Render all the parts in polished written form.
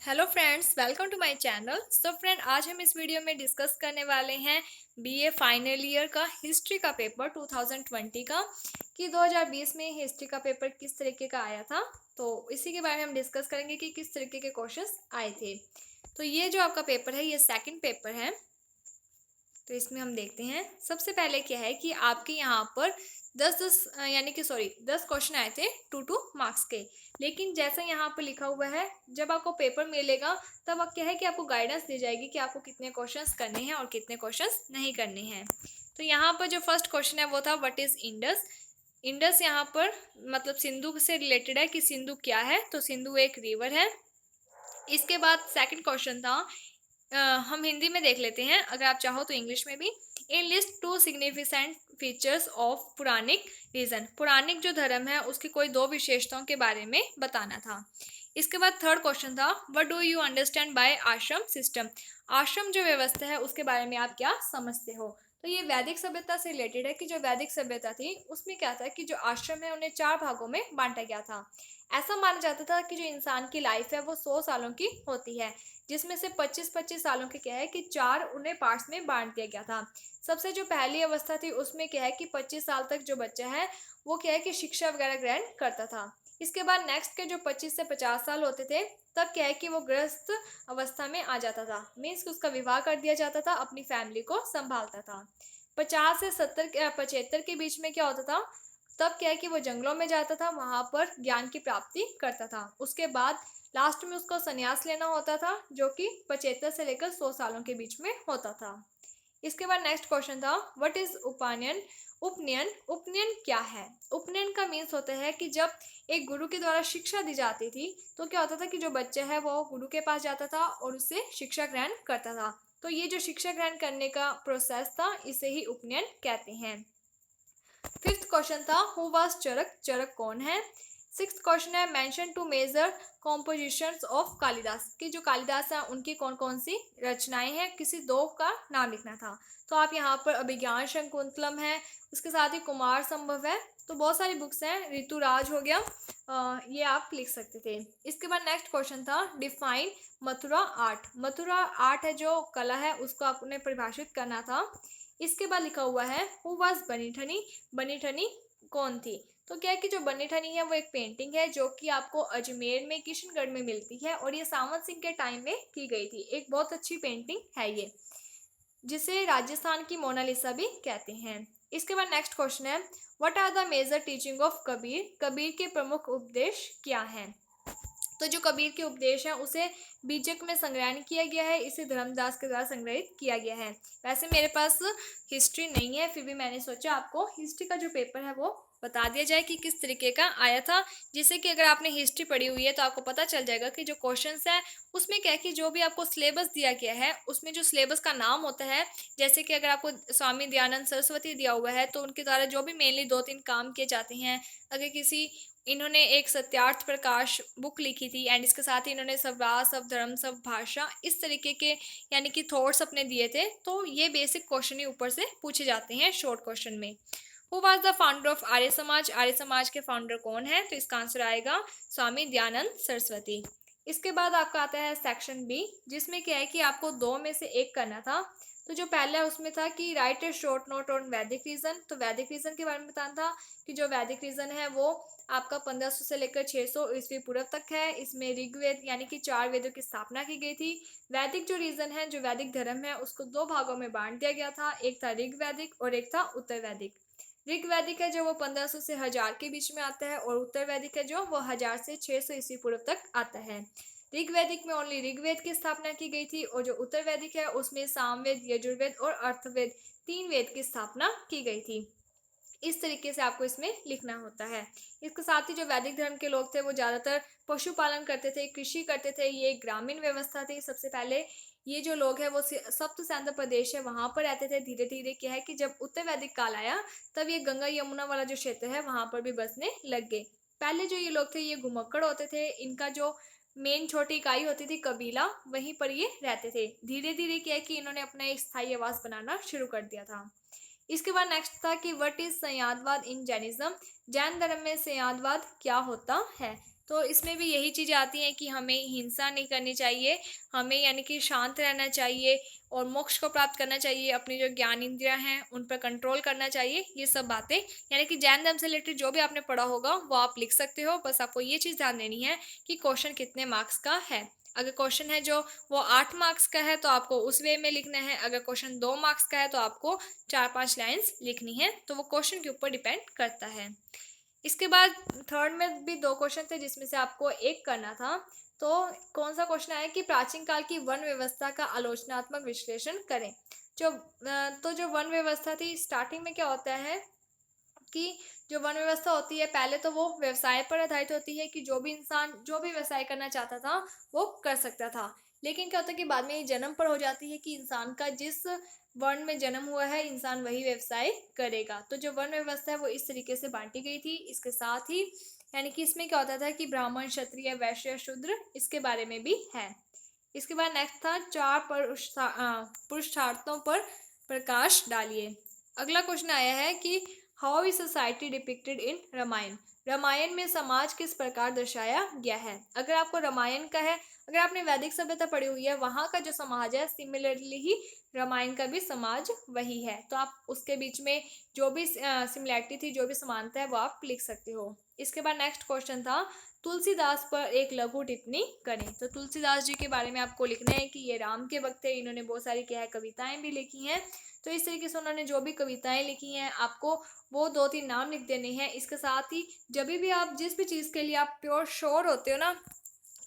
Hello friends, welcome to my channel. So friend, आज हम इस वीडियो में डिस्कस करने वाले हैं बीए फाइनल ईयर का हिस्ट्री का पेपर 2020 का कि 2020 में हिस्ट्री का पेपर किस तरीके का आया था। तो इसी के बारे में हम डिस्कस करेंगे कि किस तरीके के क्वेश्चंस आए थे। तो ये जो आपका पेपर है, ये सेकंड पेपर है। तो इसमें हम देखते हैं सबसे पहले क्या है कि आपके यहाँ पर 10 क्वेश्चन आए थे 2 मार्क्स के। लेकिन जैसा यहाँ पर लिखा हुआ है, जब आपको पेपर मिलेगा तब क्या है कि आपको गाइडेंस दी जाएगी कि आपको कितने क्वेश्चंस करने हैं और कितने क्वेश्चंस नहीं करने हैं। तो यहाँ पर जो फर्स्ट क्वेश्चन है वो था व्हाट इज इंडस। इंडस यहाँ पर मतलब सिंधु से रिलेटेड है कि सिंधु क्या है। तो सिंधु एक रिवर है। इसके बाद सेकंड क्वेश्चन था, हम हिंदी में देख लेते हैं, अगर आप चाहो तो इंग्लिश में भी। In list 2 significant features of Puranic region. Puranic जो धर्म है उसकी कोई 2 विशेषताओं के बारे में बताना था। इसके बाद थर्ड क्वेश्चन था what do you understand by आश्रम सिस्टम। आश्रम जो व्यवस्था है उसके बारे में आप क्या समझते हो। तो ये वैदिक सभ्यता से रिलेटेड है कि जो वैदिक सभ्यता थी उसमें क्या था कि जो आश्रम है उन्हें 4 भागों में बांटा गया था। ऐसा माना जाता था कि जो इंसान की लाइफ है वो 100 सालों की होती है, जिसमें से 25-25 सालों के क्या है कि 4 उन्हें पार्ट्स में बांट दिया गया था। सबसे जो पहली अवस्था थी उसमें क्या है कि 25 साल तक जो बच्चा है वो क्या है कि शिक्षा वगैरह ग्रहण करता था। इसके बाद नेक्स्ट के जो 25 से 50 साल होते थे तब क्या है कि वो गृहस्थ अवस्था में आ जाता था, मीन्स उसका विवाह कर दिया जाता था, अपनी फैमिली को संभालता था। 50 से 75 के बीच में क्या होता था, तब क्या है कि वो जंगलों में जाता था, वहां पर ज्ञान की प्राप्ति करता था। उसके बाद लास्ट में उसको संन्यास लेना होता था, जो कि 75 से लेकर 100 सालों के बीच में होता था। इसके बाद नेक्स्ट क्वेश्चन था व्हाट इज उपनयन। उपनयन उपनयन क्या है। उपनयन का मीन्स होता है कि जब एक गुरु के द्वारा शिक्षा दी जाती थी तो क्या होता था कि जो बच्चा है वो गुरु के पास जाता था और उससे शिक्षा ग्रहण करता था। तो ये जो शिक्षा ग्रहण करने का प्रोसेस था इसे ही उपनयन कहते हैं। फिफ्थ क्वेश्चन था हु वाज चरक। चरक कौन है। सिक्स्थ क्वेश्चन है mention two major compositions of Kalidas, कि जो कालिदास है उनकी कौन कौन सी रचनाएं हैं, किसी 2 का नाम लिखना था। तो आप यहाँ पर अभिज्ञान शकुंतलम है, उसके साथ ही कुमार संभव है। तो बहुत सारी बुक्स हैं, ऋतुराज हो गया, ये आप लिख सकते थे। इसके बाद नेक्स्ट क्वेश्चन था define Mathura art. Mathura art है जो कला है उसको आपने परिभाषित करना था। इसके बाद लिखा हुआ है हु वाज बनीठनी। बनीठनी कौन थी। तो क्या है कि जो बनीठनी है वो एक पेंटिंग है जो कि आपको अजमेर में किशनगढ़ में मिलती है और ये सावंत सिंह के टाइम में की गई थी। एक बहुत अच्छी पेंटिंग है ये, जिसे राजस्थान की मोनालिसा भी कहते हैं। इसके बाद नेक्स्ट क्वेश्चन है what are the major teaching of Kabir. Kabir के प्रमुख उपदेश क्या हैं। तो जो कबीर के उपदेश हैं उसे बीजक में संग्रहण किया गया है, इसे धर्मदास के द्वारा संग्रहित किया गया है। वैसे मेरे पास हिस्ट्री नहीं है, फिर भी मैंने सोचा आपको हिस्ट्री का जो पेपर है वो बता दिया जाए कि किस तरीके का आया था, जिससे कि अगर आपने हिस्ट्री पढ़ी हुई है तो आपको पता चल जाएगा कि जो क्वेश्चंस है उसमें क्या है कि जो भी आपको सिलेबस दिया गया है उसमें जो सिलेबस का नाम होता है, जैसे कि अगर आपको स्वामी दयानंद सरस्वती दिया हुआ है तो उनके द्वारा जो भी मेनली 2-3 काम किए जाते हैं, अगर किसी इन्होंने एक सत्यार्थ प्रकाश बुक लिखी थी एंड इसके साथ ही इन्होंने स्वराज सब धर्म सब भाषा इस तरीके के यानी कि थॉट्स अपने दिए थे। तो ये बेसिक क्वेश्चन ही ऊपर से पूछे जाते हैं शॉर्ट क्वेश्चन में। Who was the founder of Arya Samaj. Arya समाज के फाउंडर कौन है। तो इसका आंसर आएगा स्वामी दयानंद सरस्वती। इसके बाद आपका आता है सेक्शन बी, जिसमें क्या है कि आपको 2 में से एक करना था। तो जो पहला है उसमें था कि right A short note on वैदिक रीजन। तो वैदिक रीजन के बारे में बताना था कि जो वैदिक रीजन है वो आपका 1500 से लेकर 600 ईस्वी पूर्व तक है। इसमें ऋग्वेद यानी कि 4 वेदों की स्थापना की गई थी। वैदिक जो रीजन है, जो वैदिक धर्म है, उसको 2 भागों में बांट दिया गया था, एक था ऋग्वैदिक और एक था उत्तर वैदिक। ऋग्वैदिक है जो वो 1500 से 1000 के बीच में आता है और उत्तर वैदिक है जो वो 1000 से 600 ईस्वी पूर्व तक आता है। ऋग्वैदिक में ओनली ऋग्वेद की स्थापना की गई थी और जो उत्तर वैदिक है उसमें सामवेद, यजुर्वेद और अर्थवेद 3 वेद की स्थापना की गई थी। इस तरीके से आपको इसमें लिखना होता है। इसके साथ ही जो वैदिक धर्म के लोग थे वो ज़्यादातर पशुपालन करते थे, कृषि करते थे, ये ग्रामीण व्यवस्था थी। सबसे पहले ये जो लोग हैं वो सप्त सैंध प्रदेश है वहाँ पर रहते थे। धीरे धीरे क्या है कि जब उत्तर वैदिक काल आया तब ये गंगा यमुना वाला जो क्षेत्र है वहाँ पर भी बसने लग गए। पहले जो ये लोग थे ये घुमक्कड़ होते थे, इनका जो मेन छोटी इकाई होती थी कबीला, वहीं पर ये रहते थे। धीरे धीरे क्या है कि इन्होंने अपना एक स्थायी आवास बनाना शुरू कर दिया था। इसके बाद नेक्स्ट था कि what is Syadvada in Jainism. Jain धर्म में संयादवाद क्या होता है। तो इसमें भी यही चीज़ें आती हैं कि हमें हिंसा नहीं करनी चाहिए, हमें यानी कि शांत रहना चाहिए और मोक्ष को प्राप्त करना चाहिए, अपनी जो ज्ञान इंद्रियाँ हैं उन पर कंट्रोल करना चाहिए। ये सब बातें यानी कि जैन धर्म से रिलेटेड जो भी आपने पढ़ा होगा वो आप लिख सकते हो। बस आपको ये चीज़ ध्यान देनी है कि क्वेश्चन कितने मार्क्स का है। अगर क्वेश्चन है जो वो 8 मार्क्स का है तो आपको उस वे में लिखना है। अगर क्वेश्चन 2 मार्क्स का है तो आपको 4-5 लाइन्स लिखनी है। तो वो क्वेश्चन के ऊपर डिपेंड करता है। इसके बाद थर्ड में भी 2 क्वेश्चन थे जिसमें से आपको एक करना था। तो कौन सा क्वेश्चन आया कि प्राचीन काल की वन व्यवस्था का आलोचनात्मक विश्लेषण करें। तो जो वन व्यवस्था थी स्टार्टिंग में क्या होता है कि जो वन व्यवस्था होती है पहले तो वो व्यवसाय पर आधारित होती है कि जो भी इंसान जो भी व्यवसाय करना चाहता था वो कर सकता था। लेकिन क्या होता है कि बाद में ये जन्म पर हो जाती है कि इंसान का जिस वर्ण में जन्म हुआ है इंसान वही व्यवसाय करेगा। तो जो वर्ण व्यवस्था है वो इस तरीके से बांटी गई थी। इसके साथ ही यानी कि इसमें क्या होता था कि ब्राह्मण क्षत्रिय वैश्य शूद्र इसके बारे में भी है। इसके बाद नेक्स्ट था 4 पुरुषार्थों पर प्रकाश डालिए। अगला क्वेश्चन आया है कि how is society depicted in Ramayana. Ramayana में समाज किस प्रकार दर्शाया गया है। अगर आपको रामायण का है, अगर आपने वैदिक सभ्यता पढ़ी हुई है वहाँ का जो समाज है सिमिलरली ही रामायण का भी समाज वही है। तो आप उसके बीच में जो भी सिमिलैरिटी थी जो भी समानता है वो आप लिख सकते हो। इसके बाद नेक्स्ट क्वेश्चन था तुलसीदास पर एक लघु टिप्पणी करें। तो तुलसीदास जी के बारे में आपको लिखना है कि ये राम के वक्त थे, इन्होंने बहुत सारी क्या है कविताएं भी लिखी हैं। तो इस तरीके से उन्होंने जो भी कविताएं लिखी हैं आपको वो 2-3 नाम लिख देने हैं। इसके साथ ही जब भी आप जिस भी चीज़ के लिए आप प्योर श्योर होते हो ना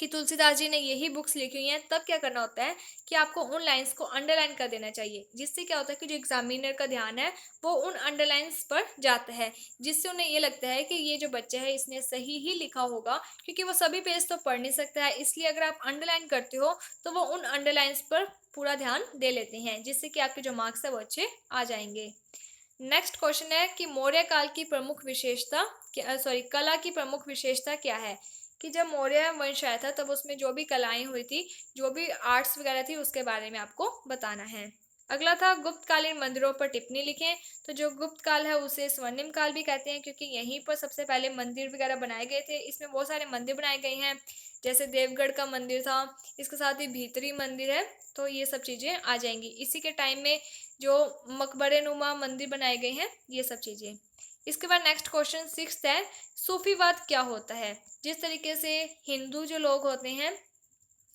कि तुलसीदास जी ने यही बुक्स लिखी हुई हैं तब क्या करना होता है कि आपको उन लाइंस को अंडरलाइन कर देना चाहिए। जिससे क्या होता है कि जो एग्जामिनर का ध्यान है वो उन अंडरलाइंस पर जाता है, जिससे उन्हें ये लगता है कि ये जो बच्चा है इसने सही ही लिखा होगा। क्योंकि वो सभी पेज तो पढ़ नहीं सकता है, इसलिए अगर आप अंडरलाइन करते हो तो वो उन अंडरलाइंस पर पूरा ध्यान दे लेते हैं, जिससे कि आपके जो मार्क्स है वो अच्छे आ जाएंगे। नेक्स्ट क्वेश्चन है कि मौर्य काल की प्रमुख विशेषता कला की प्रमुख विशेषता क्या है। कि जब मौर्य वंश आया था तब उसमें जो भी कलाएं हुई थी जो भी आर्ट्स वगैरह थी उसके बारे में आपको बताना है। अगला था गुप्तकालीन मंदिरों पर टिप्पणी लिखें। तो जो गुप्त काल है उसे स्वर्णिम काल भी कहते हैं क्योंकि यहीं पर सबसे पहले मंदिर वगैरह बनाए गए थे। इसमें बहुत सारे मंदिर बनाए गए हैं जैसे देवगढ़ का मंदिर था, इसके साथ ही भीतरी मंदिर है। तो ये सब चीज़ें आ जाएंगी। इसी के टाइम में जो मकबरे नुमा मंदिर बनाए गए हैं ये सब चीज़ें। इसके बाद नेक्स्ट क्वेश्चन 6 है सूफीवाद क्या होता है। जिस तरीके से हिंदू जो लोग होते हैं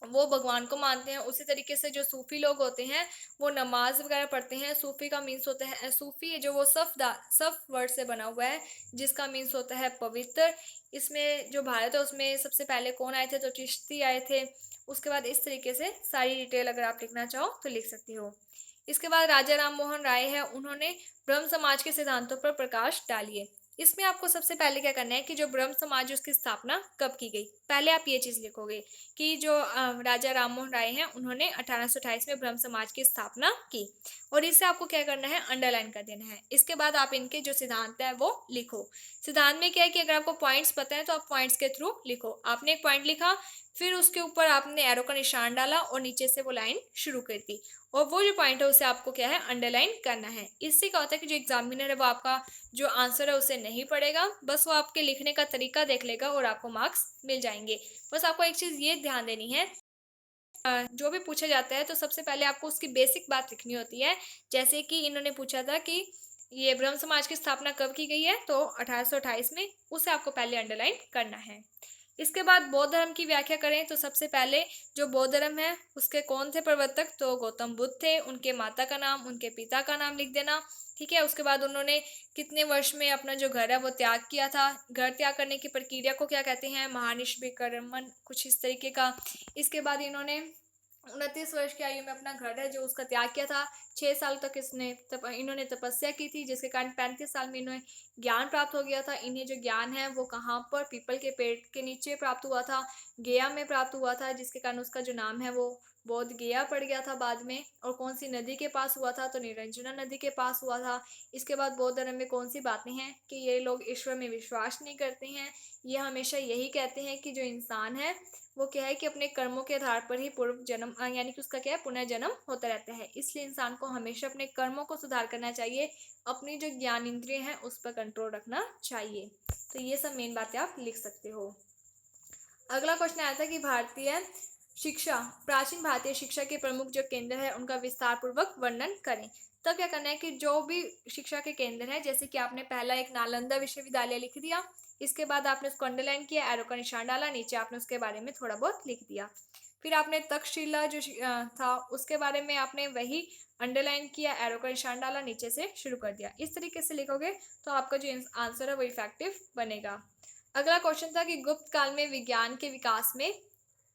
वो भगवान को मानते हैं उसी तरीके से जो सूफी लोग होते हैं वो नमाज वगैरह पढ़ते हैं। सूफी का मीन्स होता है सूफी जो वो सफ वर्ड से बना हुआ है जिसका मीन्स होता है पवित्र। इसमें जो भारत है उसमें सबसे पहले कौन आए थे तो चिश्ती आए थे। उसके बाद इस तरीके से सारी डिटेल अगर आप लिखना चाहो तो लिख सकती हो। इसके बाद राजा राम मोहन राय है, उन्होंने ब्रह्म समाज के सिद्धांतों पर प्रकाश डालिए। इसमें आपको सबसे पहले क्या करना है कि जो ब्रह्म समाज है उसकी स्थापना कब की गई, पहले आप ये चीज़ लिखोगे कि जो राजा राम मोहन राय हैं उन्होंने 1828 में ब्रह्म समाज की स्थापना की। और इसे आपको क्या करना है अंडरलाइन कर देना है। इसके बाद आप इनके जो सिद्धांत है वो लिखो। सिद्धांत में क्या है कि अगर आपको पॉइंट्स पता है तो आप पॉइंट्स के थ्रू लिखो। आपने एक पॉइंट लिखा फिर उसके ऊपर आपने एरो का निशान डाला और नीचे से वो लाइन शुरू कर दी और वो जो पॉइंट है उसे आपको क्या है अंडरलाइन करना है। इससे क्या होता है कि जो एग्जामिनर है वो आपका जो आंसर है उसे नहीं पढ़ेगा, बस वो आपके लिखने का तरीका देख लेगा और आपको मार्क्स मिल जाएंगे। बस आपको एक चीज़ ये ध्यान देनी है जो भी पूछा जाता है तो सबसे पहले आपको उसकी बेसिक बात लिखनी होती है। जैसे कि इन्होंने पूछा था कि ये ब्रह्म समाज की स्थापना कब की गई है तो 1828 में, उसे आपको पहले अंडरलाइन करना है। इसके बाद बौद्ध धर्म की व्याख्या करें तो सबसे पहले जो बौद्ध धर्म है उसके कौन थे प्रवर्तक तो गौतम बुद्ध थे। उनके माता का नाम उनके पिता का नाम लिख देना। ठीक है, उसके बाद उन्होंने कितने वर्ष में अपना जो घर है वो त्याग किया था। घर त्याग करने की प्रक्रिया को क्या कहते हैं महानिष्क्रियण कुछ इस तरीके का। इसके बाद इन्होंने 29 वर्ष की आयु में अपना घर है जो उसका त्याग किया था। 6 साल तक इन्होंने तपस्या की थी जिसके कारण 35 साल में इन्हें ज्ञान प्राप्त हो गया था। इन्हें जो ज्ञान है वो कहाँ पर पीपल के पेड़ के नीचे प्राप्त हुआ था, गया में प्राप्त हुआ था, जिसके कारण उसका जो नाम है वो बोध गया पड़ गया था बाद में। और कौन सी नदी के पास हुआ था तो निरंजना नदी के पास हुआ था। इसके बाद बौद्ध धर्म में कौन सी बातें हैं कि ये लोग ईश्वर में विश्वास नहीं करते हैं। ये हमेशा यही कहते हैं कि जो इंसान है वो क्या है कि अपने कर्मों के आधार पर ही पूर्व जन्म यानी कि उसका क्या है पुनर्जन्म होता रहता है। इसलिए इंसान को हमेशा अपने कर्मों को सुधार करना चाहिए, अपनी जो ज्ञान इंद्रिय हैं उस पर कंट्रोल रखना चाहिए। तो ये सब मेन बातें आप लिख सकते हो। अगला क्वेश्चन आया था कि भारतीय शिक्षा प्राचीन भारतीय शिक्षा के प्रमुख जो केंद्र है उनका विस्तार पूर्वक वर्णन करें। तब क्या करना है कि जो भी शिक्षा के केंद्र है, जैसे कि आपने पहला एक नालंदा विश्वविद्यालय लिख दिया, इसके बाद आपने उसको अंडरलाइन किया, एरो का निशान डाला, नीचे आपने उसके बारे में थोड़ा बहुत लिख दिया। फिर आपने तक्षशिला जो था उसके बारे में आपने वही अंडरलाइन किया, एरो का निशान डाला, नीचे से शुरू कर दिया। इस तरीके से लिखोगे तो आपका जो आंसर है वो इफेक्टिव बनेगा। अगला क्वेश्चन था कि गुप्त काल में विज्ञान के विकास में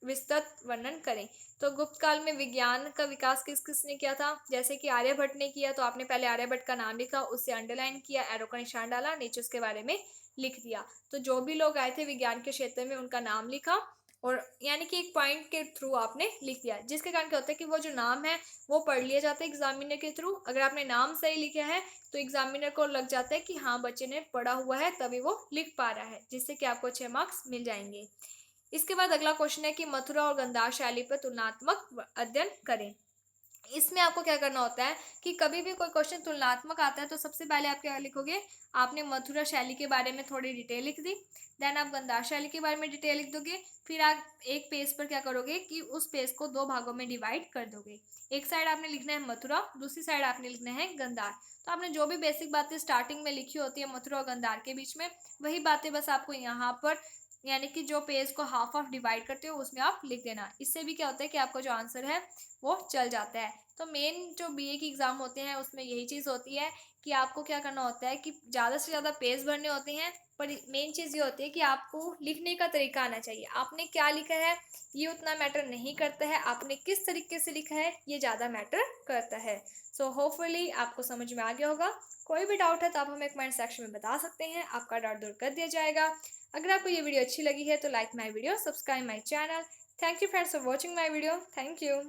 विस्तृत वर्णन करें। तो गुप्त काल में विज्ञान का विकास किस किसने किया था? जैसे कि आर्यभट्ट ने किया, तो आपने पहले आर्यभट्ट का नाम लिखा, उससे अंडरलाइन किया, एरो का निशान डाला, नीचे उसके बारे में लिख दिया। तो जो भी लोग आए थे विज्ञान के क्षेत्र में उनका नाम लिखा, और यानी कि एक पॉइंट के थ्रू आपने लिख दिया, जिसके कारण क्या होता है कि वो जो नाम है वो पढ़ लिया जाता है एग्जामिनर के थ्रू। अगर आपने नाम सही लिखा है तो एग्जामिनर को लग जाता है कि हाँ बच्चे ने पढ़ा हुआ है तभी वो लिख पा रहा है, जिससे कि आपको 6 मार्क्स मिल जाएंगे। इसके बाद अगला क्वेश्चन है कि मथुरा और गांधार शैली पर तुलनात्मक अध्ययन करें। इसमें आपको क्या करना होता है कि कभी भी कोई क्वेश्चन तुलनात्मक आता है तो सबसे पहले आप क्या लिखोगे, आपने मथुरा शैली के बारे में थोड़ी डिटेल लिख दी, देन आप गांधार शैली के बारे में डिटेल लिख दोगे, फिर आप एक पेज पर क्या करोगे कि उस पेज को 2 भागों में डिवाइड कर दोगे। एक साइड आपने लिखना है मथुरा, दूसरी साइड आपने लिखना है गांधार। तो आपने जो भी बेसिक बातें स्टार्टिंग में लिखी होती है मथुरा और गांधार के बीच में, वही बातें बस आपको यहाँ पर यानी कि जो पेज को हाफ ऑफ डिवाइड करते हो उसमें आप लिख देना। इससे भी क्या होता है कि आपका जो आंसर है वो चल जाता है। तो मेन जो बीए की एग्ज़ाम होते हैं उसमें यही चीज़ होती है कि आपको क्या करना होता है कि ज़्यादा से ज़्यादा पेज भरने होते हैं, पर मेन चीज़ ये होती है कि आपको लिखने का तरीका आना चाहिए। आपने क्या लिखा है ये उतना मैटर नहीं करता है, आपने किस तरीके से लिखा है ये ज़्यादा मैटर करता है। सो होपफुली आपको समझ में आ गया होगा। कोई भी डाउट है तो आप हमें कमेंट सेक्शन में बता सकते हैं, आपका डाउट दूर कर दिया जाएगा। अगर आपको ये वीडियो अच्छी लगी है तो like my video, subscribe my channel. Thank you friends for watching my video. Thank you.